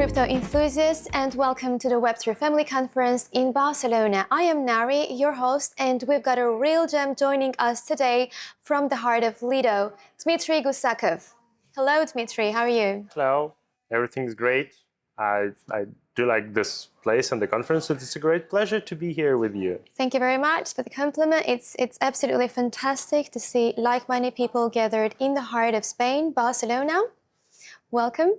crypto enthusiasts, and welcome to the Web3 Family Conference in Barcelona. I am Nari, your host, and we've got a real gem joining us today from the heart of Lido, Dmitry Gusakov. Hello, Dmitry. How are you? Hello. Everything's great. I do like this place and the conference. It's a great pleasure to be here with you. Thank you very much for the compliment. It's absolutely fantastic to see like-minded people gathered in the heart of Spain, Barcelona. Welcome.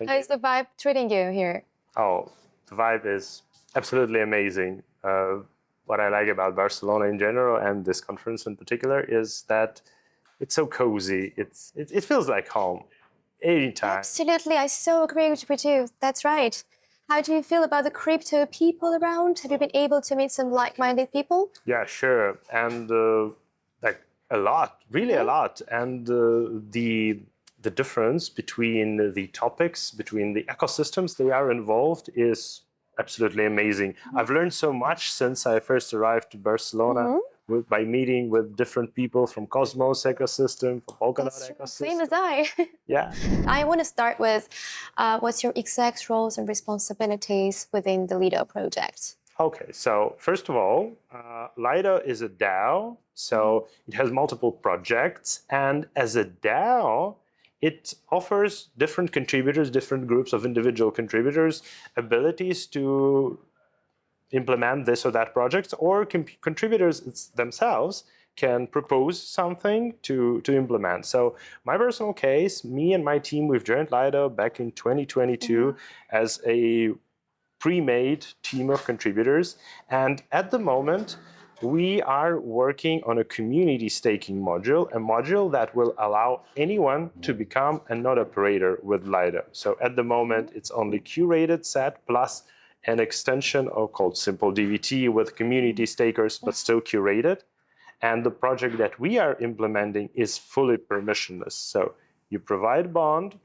How is the vibe treating you here? Oh, the vibe is absolutely amazing. What I like about Barcelona in general and this conference in particular is that it's so cozy. It feels like home anytime. Absolutely, I so agree with you. That's right. How do you feel about the crypto people around? Have you been able to meet some like-minded people? Yeah, sure. And like a lot, really a lot. And the difference between the topics, between the ecosystems they are involved is absolutely amazing. I've learned so much since I first arrived to Barcelona by meeting with different people from Cosmos ecosystem, from Polkadot ecosystem. Same as I. Yeah. I want to start with what's your exact roles and responsibilities within the Lido project? Okay, so first of all, Lido is a DAO, so it has multiple projects, and as a DAO, it offers different contributors, different groups of individual contributors, abilities to implement this or that project, or contributors themselves can propose something to implement. So my personal case, me and my team, we've joined Lido back in 2022 as a pre-made team of contributors. And at the moment, we are working on a community staking module, a module that will allow anyone to become a node operator with Lido. So at the moment, it's only curated set plus an extension called Simple DVT with community stakers, but still curated. And the project that we are implementing is fully permissionless. So you provide bond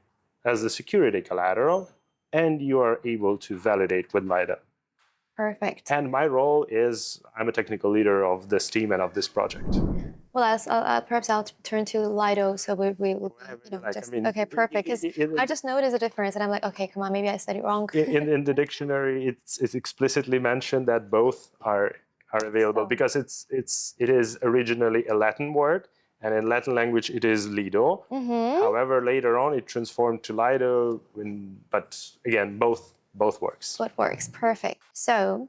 as the security collateral, and you are able to validate with Lido. Perfect. And my role is I'm a technical leader of this team and of this project. Well, perhaps I'll turn to Lido, so we will, okay, perfect. Because I just noticed a difference, and I'm like, okay, come on, maybe I said it wrong. In the dictionary, it's explicitly mentioned that both are available because it is originally a Latin word, and in Latin language it is Lido. However, later on it transformed to Lido, but again, both works. Both works, perfect. So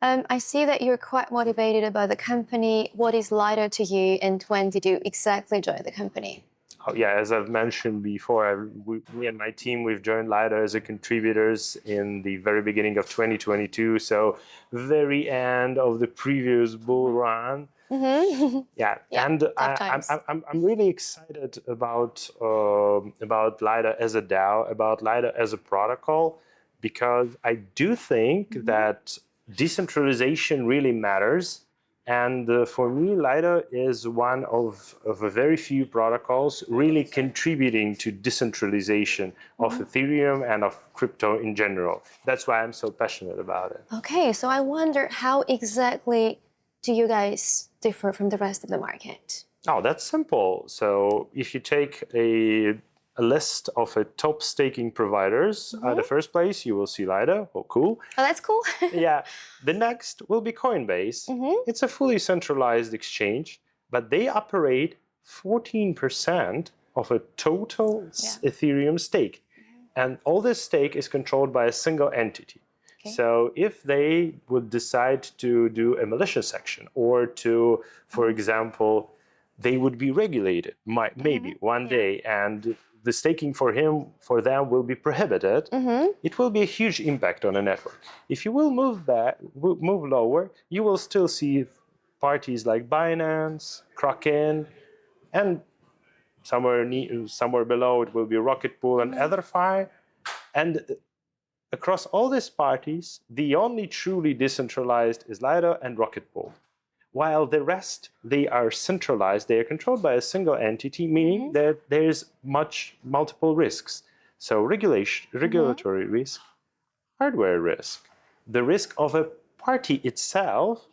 I see that you're quite motivated about the company. What is Lido to you, and when did you exactly join the company? Oh, yeah, as I've mentioned before, me and my team, we've joined Lido as a contributors in the very beginning of 2022, so very end of the previous bull run. Yeah, and I'm really excited about Lido as a DAO, about Lido as a protocol, because I do think that decentralization really matters. And for me, Lido is one of a very few protocols really contributing to decentralization of Ethereum and of crypto in general. That's why I'm so passionate about it. Okay, so I wonder how exactly do you guys differ from the rest of the market? Oh, that's simple. So if you take a list of top staking providers, the first place you will see Lido. Oh, cool. Oh, that's cool. Yeah. The next will be Coinbase. It's a fully centralized exchange, but they operate 14% of a total Ethereum stake. And all this stake is controlled by a single entity. Okay. So if they would decide to do a malicious action or to, for example, they would be regulated, maybe one day, and the staking for them will be prohibited, it will be a huge impact on a network. If you will move lower, you will still see parties like Binance, Kraken, and somewhere below it will be Rocket Pool and EtherFi. And across all these parties, the only truly decentralized is Lido and Rocket Pool. While the rest, they are centralized, they are controlled by a single entity, meaning that there's multiple risks. So regulatory risk, hardware risk, the risk of a party itself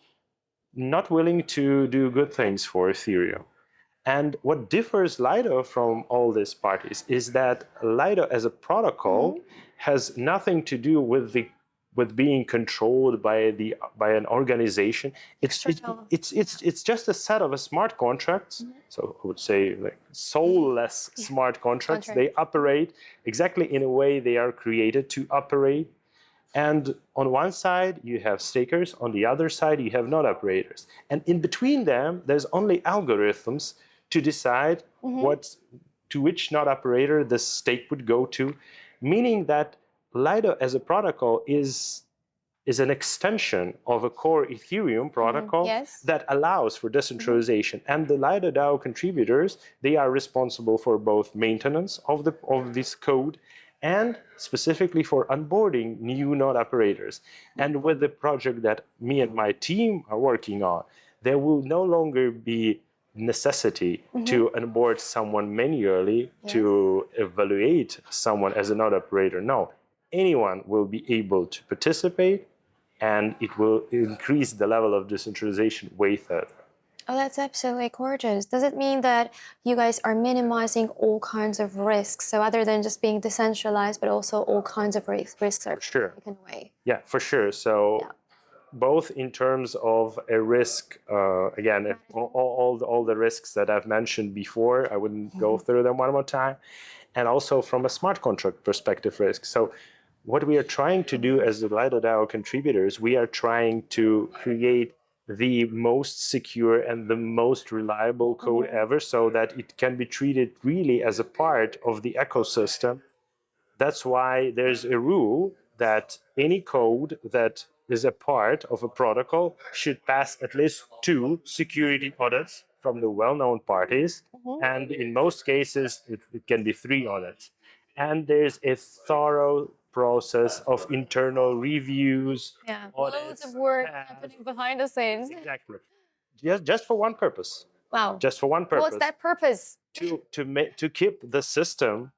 not willing to do good things for Ethereum. And what differs Lido from all these parties is that Lido as a protocol has nothing to do with being controlled by an organization. It's just a set of smart contracts. So I would say like soulless smart contracts. They operate exactly in a way they are created to operate. And on one side, you have stakers. On the other side, you have node operators. And in between them, there's only algorithms to decide to which node operator the stake would go to, meaning that Lido as a protocol is an extension of a core Ethereum protocol that allows for decentralization. And the Lido DAO contributors, they are responsible for both maintenance of this code and specifically for onboarding new node operators. And with the project that me and my team are working on, there will no longer be necessity to onboard someone manually to evaluate someone as a node operator. No, anyone will be able to participate, and it will increase the level of decentralization way further. Oh, that's absolutely gorgeous. Does it mean that you guys are minimizing all kinds of risks? So other than just being decentralized, but also all kinds of risks are taken away? Yeah, for sure. So both in terms of a risk, again, all the risks that I've mentioned before, I wouldn't go through them one more time, and also from a smart contract perspective risk. So what we are trying to do as the Lido DAO contributors, we are trying to create the most secure and the most reliable code ever so that it can be treated really as a part of the ecosystem. That's why there's a rule that any code that is a part of a protocol should pass at least 2 security audits from the well-known parties. And in most cases, it can be 3 audits. And there's a thorough process of internal reviews. Loads of work happening behind the scenes. Exactly. Just for one purpose. Wow. Just for one purpose. What's that purpose? To keep the system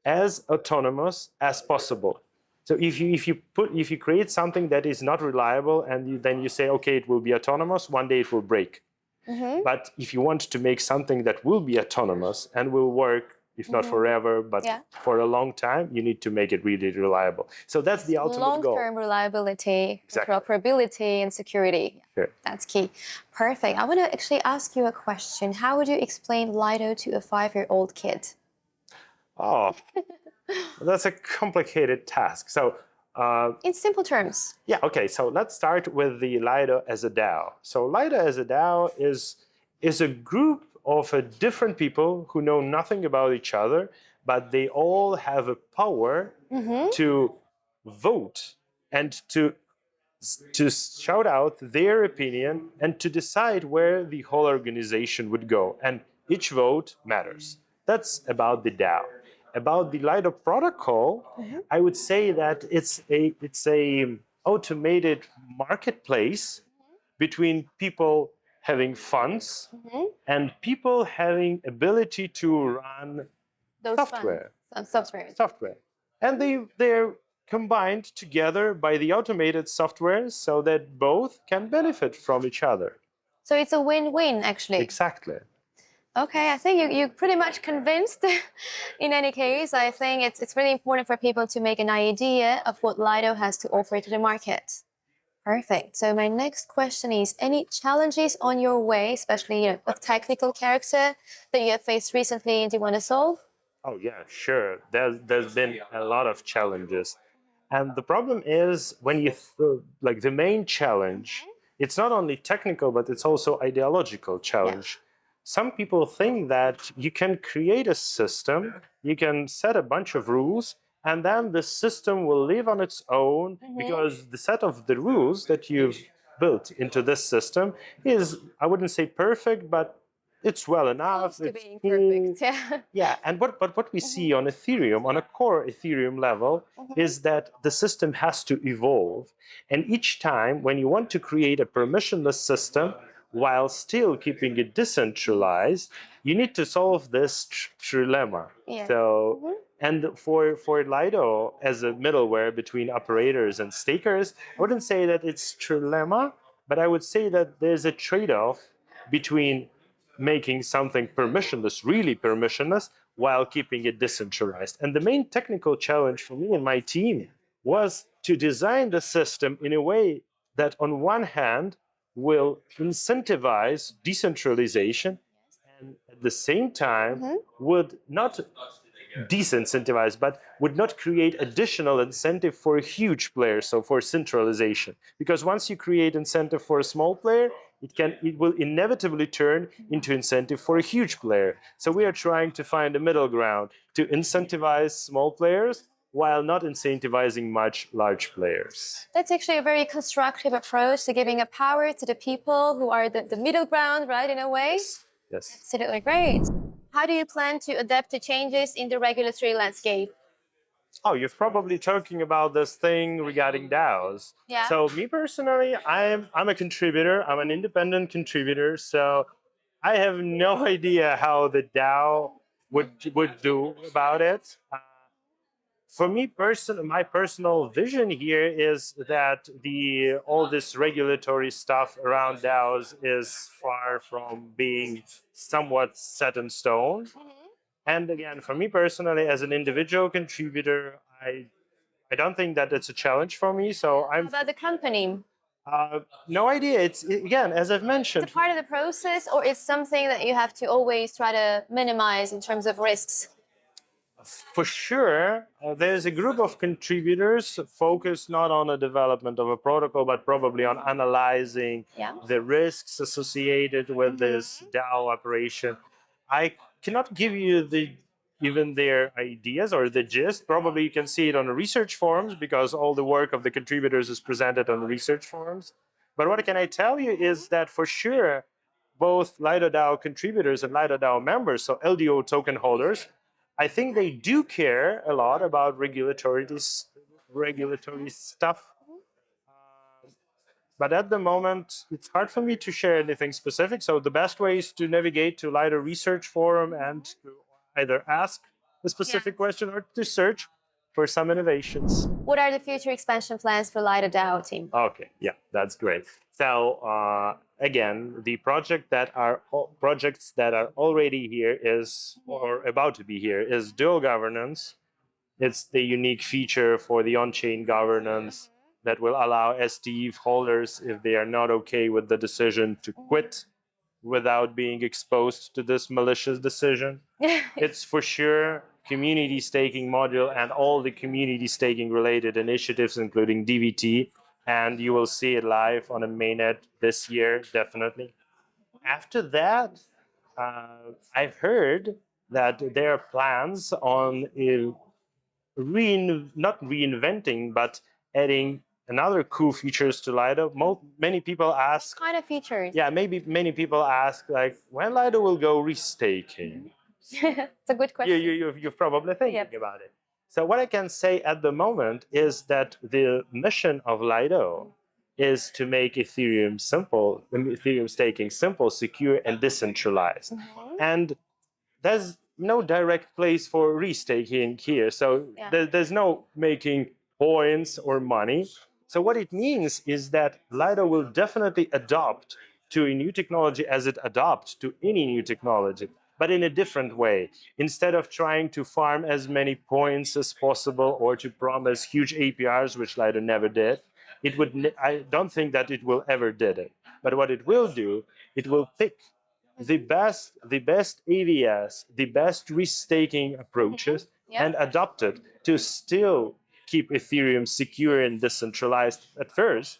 as autonomous as possible. So if you create something that is not reliable and then you say, okay, it will be autonomous, one day it will break. But if you want to make something that will be autonomous and will work, if not forever, but for a long time, you need to make it really reliable. So that's the ultimate goal. Long-term reliability, interoperability, and security. Sure. That's key. Perfect. I want to actually ask you a question. How would you explain Lido to a 5-year-old kid? Oh, that's a complicated task. So, in simple terms. Yeah, okay. So let's start with the Lido as a DAO. So Lido as a DAO is a group of different people who know nothing about each other, but they all have a power to vote and to shout out their opinion and to decide where the whole organization would go. And each vote matters. That's about the DAO. About the Lido protocol, I would say that it's a automated marketplace between people having funds and people having ability to run software. And they're combined together by the automated software so that both can benefit from each other. So it's a win-win, actually. Exactly. Okay, I think you pretty much convinced. In any case, I think it's really important for people to make an idea of what Lido has to offer to the market. Perfect. So my next question is, any challenges on your way, especially of technical character, that you have faced recently and you want to solve? Oh yeah, sure. There's been a lot of challenges. And the problem is when you like the main challenge, it's not only technical, but it's also ideological challenge. Some people think that you can create a system, you can set a bunch of rules, and then the system will live on its own because the set of the rules that you've built into this system is, I wouldn't say perfect, but it's well enough. Close to being perfect, yeah. And what we see on Ethereum, on a core Ethereum level, is that the system has to evolve. And each time when you want to create a permissionless system, while still keeping it decentralized, you need to solve this trilemma. So, and for Lido as a middleware between operators and stakers, I wouldn't say that it's trilemma, but I would say that there's a trade-off between making something permissionless, really permissionless, while keeping it decentralized. And the main technical challenge for me and my team was to design the system in a way that, on one hand, will incentivize decentralization and at the same time would not disincentivize, but would not create additional incentive for a huge player, so for centralization. Because once you create incentive for a small player, it will inevitably turn into incentive for a huge player. So we are trying to find a middle ground to incentivize small players while not incentivizing much large players. That's actually a very constructive approach to giving a power to the people who are the middle ground, right, in a way? Yes. Absolutely great. How do you plan to adapt to changes in the regulatory landscape? Oh, you're probably talking about this thing regarding DAOs. Yeah. So me personally, I'm a contributor. I'm an independent contributor. So I have no idea how the DAO would do about it. For me, my personal vision here is that all this regulatory stuff around DAOs is far from being somewhat set in stone. And again, for me personally, as an individual contributor, I don't think that it's a challenge for me. So How about the company? No idea. Again, as I've mentioned, It's a part of the process, or it's something that you have to always try to minimize in terms of risks? for sure, there's a group of contributors focused not on the development of a protocol, but probably on analyzing the risks associated with this DAO operation. I cannot give you even their ideas or the gist. Probably you can see it on the research forums because all the work of the contributors is presented on the research forums. But what can I tell you is that for sure, both Lido Dao contributors and Lido Dao members, so LDO token holders, I think they do care a lot about regulatory stuff. But at the moment, it's hard for me to share anything specific. So the best way is to navigate to Lido Research Forum and to either ask a specific question or to search for some innovations. What are the future expansion plans for Lido DAO team? Okay, yeah, that's great. So again, the projects that are already here or about to be here is dual governance. It's the unique feature for the on-chain governance that will allow STEV holders, if they are not okay with the decision, to quit without being exposed to this malicious decision. It's for sure community staking module and all the community staking related initiatives, including DVT, and you will see it live on a mainnet this year, definitely. After that, I've heard that there are plans on not reinventing, but adding another cool features to Lido. Many people ask. What kind of features? Yeah, maybe many people ask, like, when Lido will go restaking? It's a good question. You're probably thinking about it. So what I can say at the moment is that the mission of Lido is to make Ethereum staking simple, secure, and decentralized. And there's no direct place for restaking here. So there's no making points or money. So what it means is that Lido will definitely adopt to a new technology as it adopts to any new technology, but in a different way. Instead of trying to farm as many points as possible or to promise huge APRs, which Lido never did, I don't think that it will ever did it. But what it will do, it will pick the best AVS, the best restaking approaches, and adopt it to still keep Ethereum secure and decentralized at first,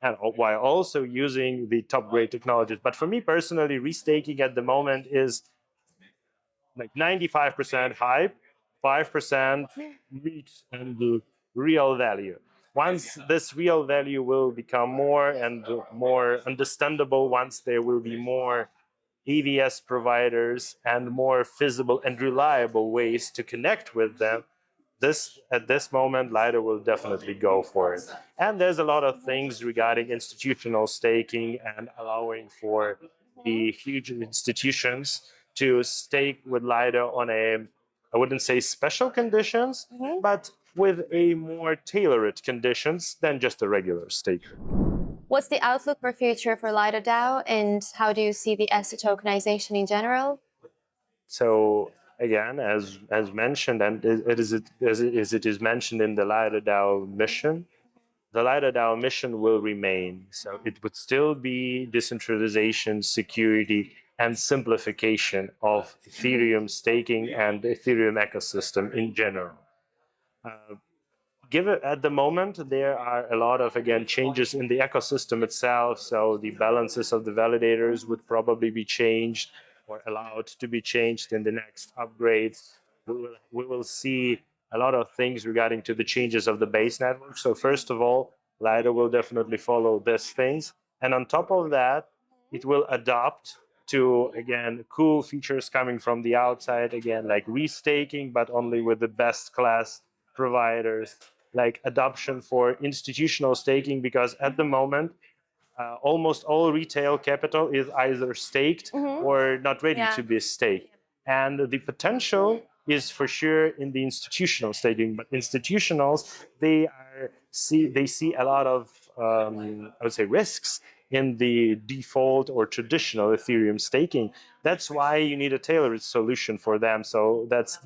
and while also using the top grade technologies. But for me personally, restaking at the moment is like 95% hype, 5% meat and the real value. Once this real value will become more and more understandable, once there will be more EVS providers and more feasible and reliable ways to connect with them, at this moment, Lido will definitely go for it. And there's a lot of things regarding institutional staking and allowing for the huge institutions to stake with Lido on I wouldn't say special conditions, but with a more tailored conditions than just a regular staker. What's the outlook for future for Lido DAO, and how do you see the asset tokenization in general? So again, as mentioned, and as it is mentioned in the Lido DAO mission, the Lido DAO mission will remain. So it would still be decentralization, security, and simplification of Ethereum staking and the Ethereum ecosystem in general. Given at the moment, there are a lot of, again, changes in the ecosystem itself. So the balances of the validators would probably be changed or allowed to be changed in the next upgrades. We will see a lot of things regarding to the changes of the base network. So first of all, Lido will definitely follow these things. And on top of that, it will adapt to, again, cool features coming from the outside, again, like restaking, but only with the best class providers, like adoption for institutional staking, because at the moment, almost all retail capital is either staked or not ready to be staked. And the potential is for sure in the institutional staking, but institutionals, they see a lot of, I would say, risks in the default or traditional Ethereum staking. That's why you need a tailored solution for them. So that's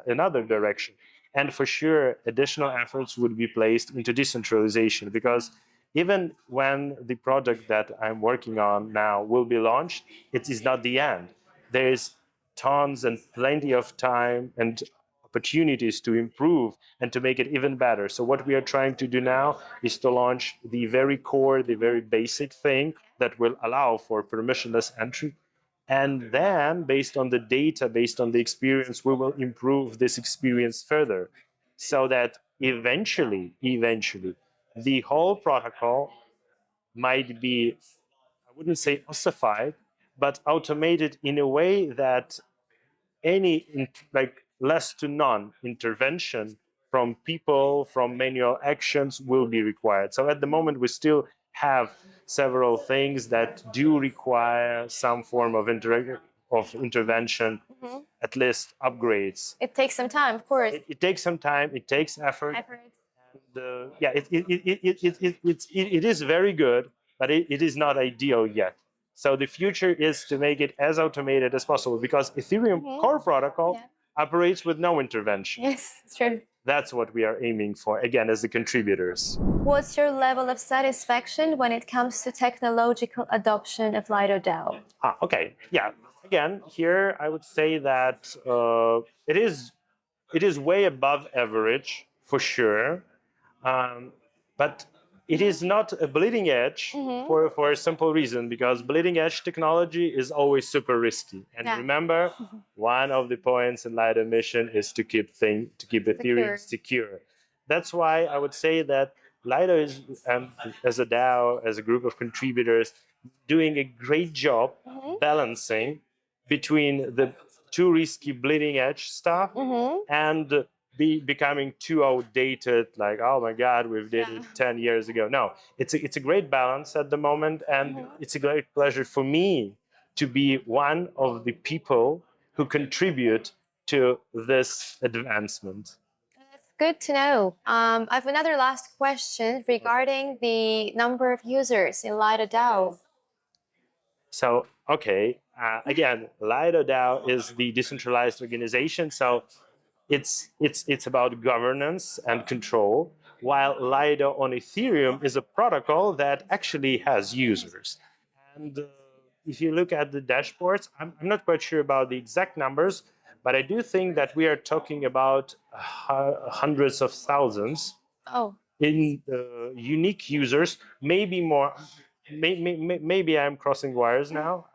another direction. And for sure, additional efforts would be placed into decentralization, because even when the project that I'm working on now will be launched, it is not the end. There is tons and plenty of time and opportunities to improve and to make it even better. So what we are trying to do now is to launch the very core, the very basic thing that will allow for permissionless entry. And then, based on the data, based on the experience, we will improve this experience further, so that eventually, the whole protocol might be, I wouldn't say ossified, but automated in a way that any like less to none intervention from people, from manual actions will be required. So at the moment, we still have several things that do require some form of intervention, at least upgrades. It takes some time, of course. It takes some time, it takes effort. Yeah, it is very good, but it is not ideal yet. So the future is to make it as automated as possible, because Ethereum core protocol operates with no intervention. Yes, it's true. That's what we are aiming for, again, as the contributors. What's your level of satisfaction when it comes to technological adoption of Lido DAO? Okay, yeah. Again, here I would say that it is way above average for sure, but it is not a bleeding edge for a simple reason, because bleeding edge technology is always super risky. And remember, one of the points in Lido mission is to keep Ethereum secure. That's why I would say that Lido is, as a DAO, as a group of contributors, doing a great job balancing between the too risky bleeding edge stuff and becoming too outdated, like, oh my God, we've did it 10 years ago. No, it's a great balance at the moment, and it's a great pleasure for me to be one of the people who contribute to this advancement. That's good to know. I have another last question regarding the number of users in Lido DAO. So, okay, again, Lido DAO is the decentralized organization. So it's about governance and control, while Lido on Ethereum is a protocol that actually has users. And if you look at the dashboards, I'm not quite sure about the exact numbers, but I do think that we are talking about hundreds of thousands in unique users, maybe more. Maybe I'm crossing wires now.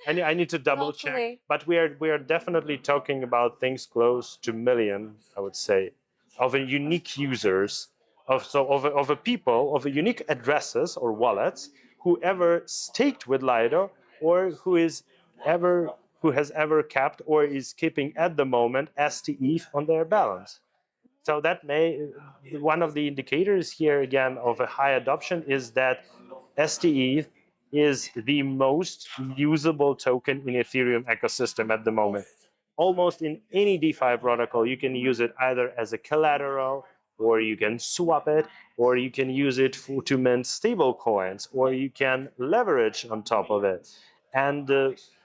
I need to double check, but we are definitely talking about things close to million, I would say, of a unique users, of a people, of a unique addresses or wallets who ever staked with Lido, or who has ever kept or is keeping at the moment STETH on their balance. So that one of the indicators here again of a high adoption is that STETH is the most usable token in Ethereum ecosystem at the moment. Almost in any DeFi protocol, you can use it either as a collateral, or you can swap it, or you can use it to mint stable coins, or you can leverage on top of it. And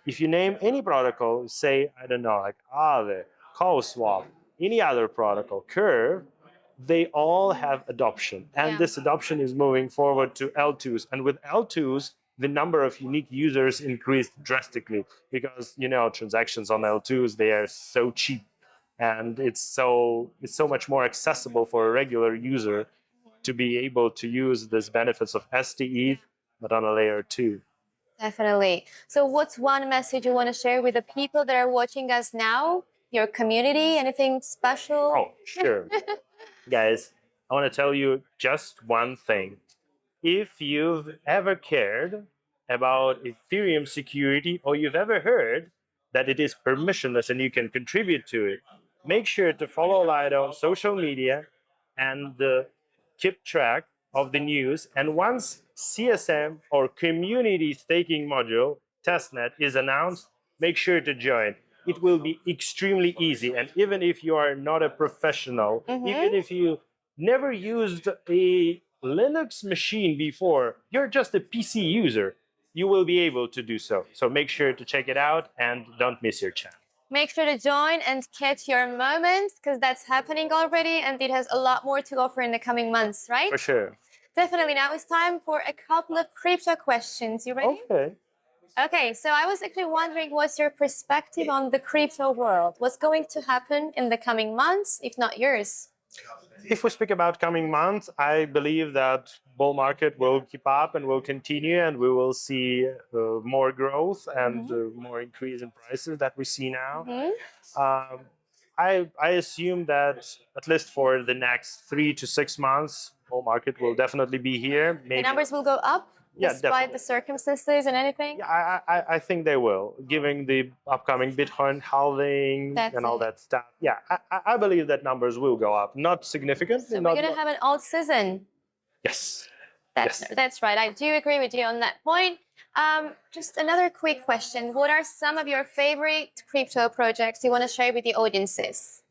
if you name any protocol, say, I don't know, like Aave, CallSwap, any other protocol, Curve, they all have adoption. And Yeah. this adoption is moving forward to L2s. And with L2s, the number of unique users increased drastically because, transactions on L2s, they are so cheap. And it's so much more accessible for a regular user to be able to use these benefits of STE, but on a layer 2. Definitely. So what's one message you want to share with the people that are watching us now? Your community? Anything special? Oh, sure. Guys, I want to tell you just one thing. If you've ever cared about Ethereum security, or you've ever heard that it is permissionless and you can contribute to it, make sure to follow Lido on social media and keep track of the news. And once CSM, or Community Staking Module testnet, is announced, make sure to join. It will be extremely easy. And even if you are not a professional, even if you never used a Linux machine before, you're just a PC user, you will be able to do so. So make sure to check it out and don't miss your chance. Make sure to join and catch your moment, because that's happening already and it has a lot more to offer in the coming months, right? For sure. Definitely. Now it's time for a couple of crypto questions. You ready? Okay. Okay, so I was actually wondering, what's your perspective on the crypto world? What's going to happen in the coming months, if not years? If we speak about coming months, I believe that bull market will keep up and will continue, and we will see more growth and more increase in prices that we see now. I assume that at least for the next 3 to 6 months, bull market will definitely be here. The numbers will go up, Yeah, despite definitely. the circumstances and anything? Yeah, I think they will, given the upcoming Bitcoin halving That's and all it. that stuff. Yeah, I believe that numbers will go up. Not significantly. So not we're going to have an alt season. Yes. That's right. I do agree with you on that point. Just another quick question. What are some of your favorite crypto projects you want to share with the audiences?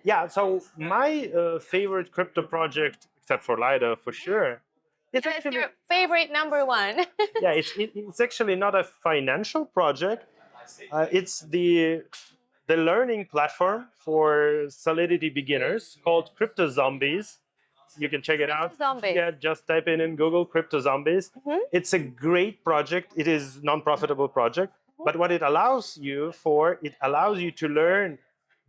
Yeah, so my favorite crypto project, except for Lido, for sure, it's What's actually, your favorite number one? yeah, it's actually not a financial project. It's the learning platform for Solidity beginners called Crypto Zombies. You can check it out. Zombies. Yeah, just type in Google Crypto Zombies. It's a great project. It is non-profitable project, but what it allows you for, it allows you to learn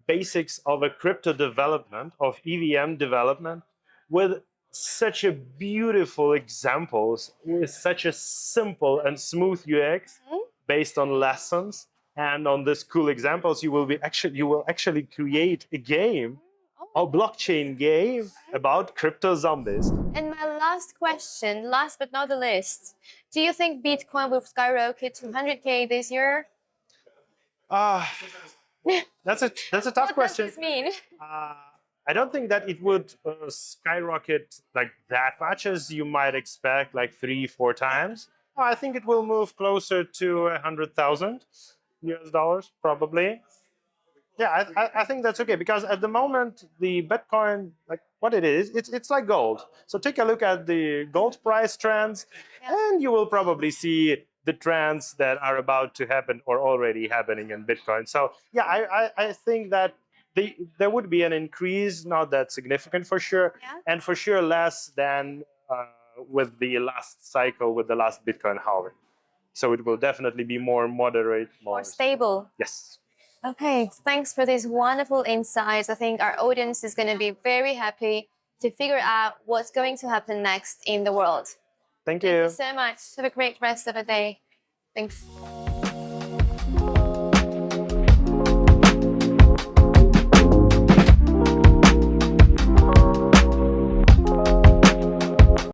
basics of a crypto development, of EVM development, with such a beautiful examples, with such a simple and smooth UX based on lessons. And on these cool examples, you will actually create a game, a blockchain game about crypto zombies. And my last question, last but not the least, do you think Bitcoin will skyrocket to 100K this year? That's a tough What question. does this mean? I don't think that it would skyrocket like that much as you might expect, like 3-4 times. I think it will move closer to 100,000 US dollars, probably. Yeah, I think that's okay, because at the moment the Bitcoin, like what it is, it's like gold. So take a look at the gold price trends, and you will probably see the trends that are about to happen or already happening in Bitcoin. So yeah, I think that there would be an increase, not that significant for sure, and for sure less than with the last cycle, with the last Bitcoin halving. So it will definitely be more moderate, More stable. Yes. Okay, thanks for these wonderful insights. I think our audience is going to be very happy to figure out what's going to happen next in the world. Thank you. Thank you so much. Have a great rest of the day. Thanks.